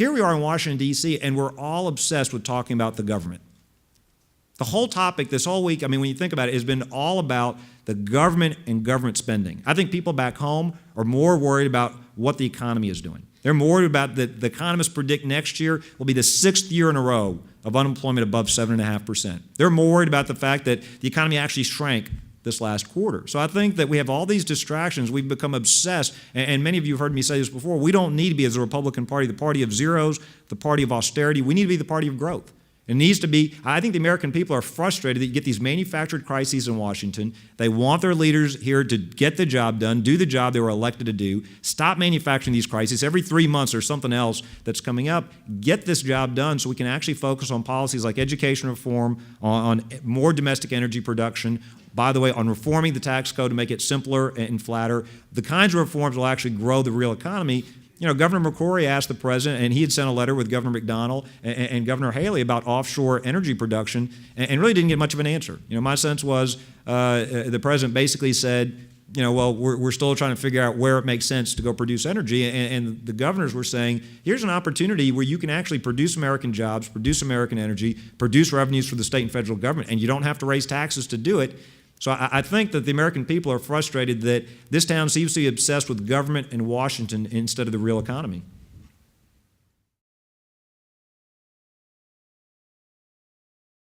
Here we are in Washington, D.C., and we're all obsessed with talking about the government. The whole topic this whole week, I mean, when you think about it, has been all about the government and government spending. I think people back home are more worried about what the economy is doing. They're more worried about the economists predict next year will be the 6th year in a row of unemployment above 7.5%. They're more worried about the fact that the economy actually shrank this last quarter. So I think that we have all these distractions. We've become obsessed, and many of you have heard me say this before, we don't need to be, as a Republican Party, the party of zeros, the party of austerity. We need to be the party of growth. It needs to be, I think the American people are frustrated that you get these manufactured crises in Washington. They want their leaders here to get the job done, do the job they were elected to do, stop manufacturing these crises. Every 3 months there's something else that's coming up. Get this job done so we can actually focus on policies like education reform, on more domestic energy production, by the way, on reforming the tax code to make it simpler and flatter. The kinds of reforms will actually grow the real economy. You know, Governor McCrory asked the president, and he had sent a letter with Governor McDonnell and Governor Haley about offshore energy production, and really didn't get much of an answer. You know, my sense was the president basically said, you know, well, we're still trying to figure out where it makes sense to go produce energy, and the governors were saying, here's an opportunity where you can actually produce American jobs, produce American energy, produce revenues for the state and federal government, and you don't have to raise taxes to do it. So I think that the American people are frustrated that this town seems to be obsessed with government and Washington instead of the real economy.